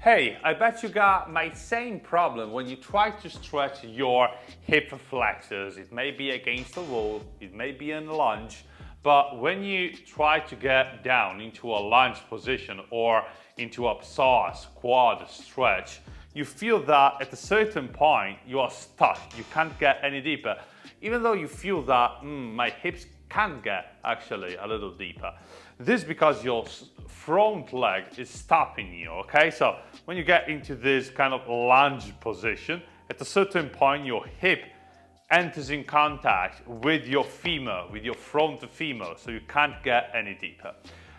Hey, I bet you got my same problem when you try to stretch your hip flexors. It may be against the wall, it may be in lunge, but when you try to get down into a lunge position or into a psoas quad stretch, you feel that at a certain point you are stuck, you can't get any deeper. Even though you feel that my hips can get actually a little deeper. This is because your front leg is stopping you, okay? So when you get into this kind of lunge position, at a certain point your hip enters in contact with your femur, with your front femur, so you can't get any deeper.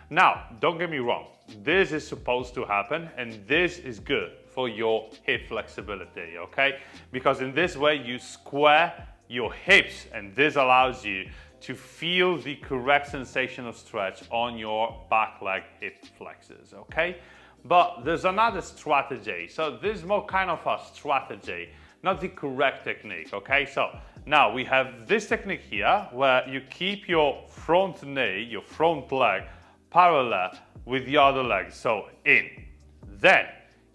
Now, don't get me wrong, this is supposed to happen and this is good for your hip flexibility, okay? Because in this way you square your hips and this allows you to feel the correct sensation of stretch on your back leg hip flexors, okay? But there's another strategy. So this is more kind of a strategy, not the correct technique, okay? So now we have this technique here where you keep your front knee, your front leg parallel with the other leg, so in. Then,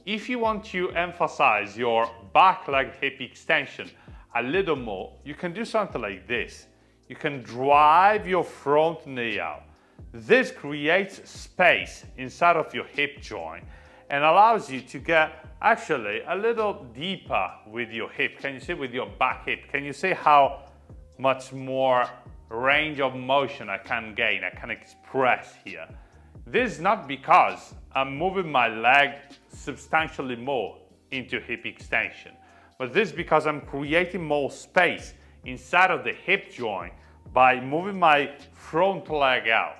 if you want to emphasize your back leg hip extension a little more, you can do something like this. You can drive your front knee out. This creates space inside of your hip joint and allows you to get actually a little deeper with your hip. Can you see with your back hip? Can you see how much more range of motion I can gain, I can express here? This is not because I'm moving my leg substantially more into hip extension, but this is because I'm creating more space inside of the hip joint by moving my front leg out.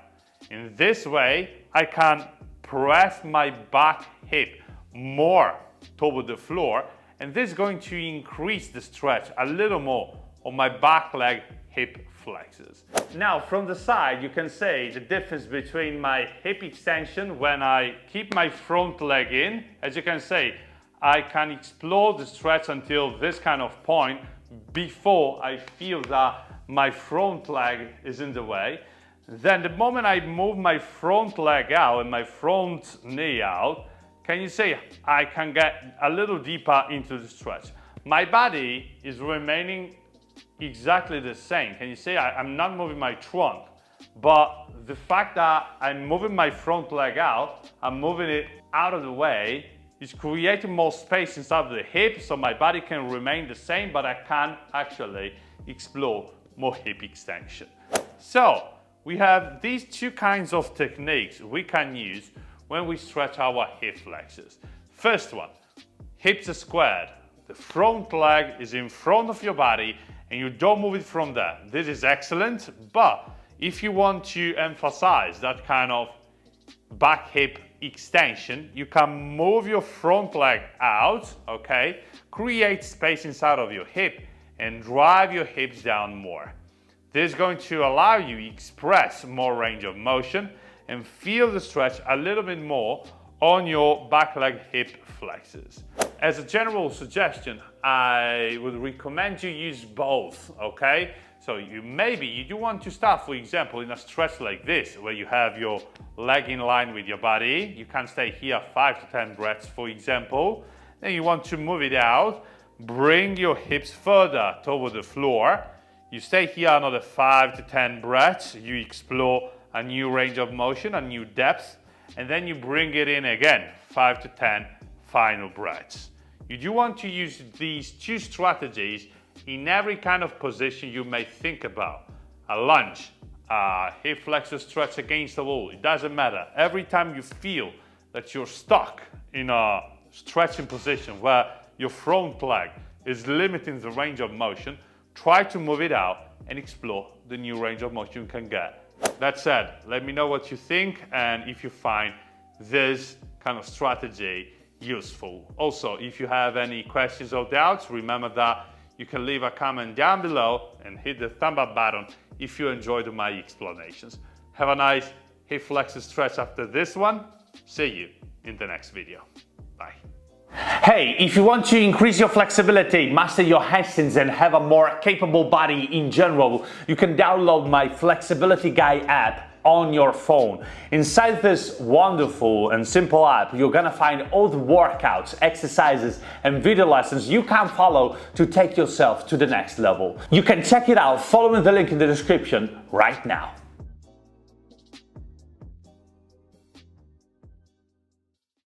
In this way, I can press my back hip more toward the floor, and this is going to increase the stretch a little more on my back leg hip flexors. Now, from the side, you can see the difference between my hip extension when I keep my front leg in. As you can see, I can explore the stretch until this kind of point before I feel that my front leg is in the way. Then the moment I move my front leg out and my front knee out, can you see I can get a little deeper into the stretch. My body is remaining exactly the same. Can you see I'm not moving my trunk, but the fact that I'm moving my front leg out, I'm moving it out of the way, is creating more space inside of the hip, so my body can remain the same, but I can actually explore more hip extension. So we have these two kinds of techniques we can use when we stretch our hip flexors. First one, hips are squared. The front leg is in front of your body and you don't move it from there. This is excellent, but if you want to emphasize that kind of back hip extension, you can move your front leg out, okay? Create space inside of your hip and drive your hips down more. This is going to allow you to express more range of motion and feel the stretch a little bit more on your back leg hip flexors. As a general suggestion, I would recommend you use both, okay? So you do want to start, for example, in a stretch like this, where you have your leg in line with your body. You can stay here 5 to 10 breaths, for example. Then you want to move it out, bring your hips further toward the floor. You stay here another 5 to 10 breaths. You explore a new range of motion, a new depth, and then you bring it in again, 5 to 10 final breaths. You do want to use these two strategies in every kind of position you may think about. A lunge, a hip flexor stretch against the wall, it doesn't matter. Every time you feel that you're stuck in a stretching position where your front leg is limiting the range of motion, try to move it out and explore the new range of motion you can get. That said, let me know what you think and if you find this kind of strategy useful. Also, if you have any questions or doubts, remember that you can leave a comment down below and hit the thumb up button if you enjoyed my explanations. Have a nice hip flexor stretch after this one. See you in the next video. Bye. Hey, if you want to increase your flexibility, master your hamstrings and have a more capable body in general, you can download my Flexibility Guy app on your phone. Inside this wonderful and simple app, you're gonna find all the workouts, exercises, and video lessons you can follow to take yourself to the next level. You can check it out following the link in the description right now.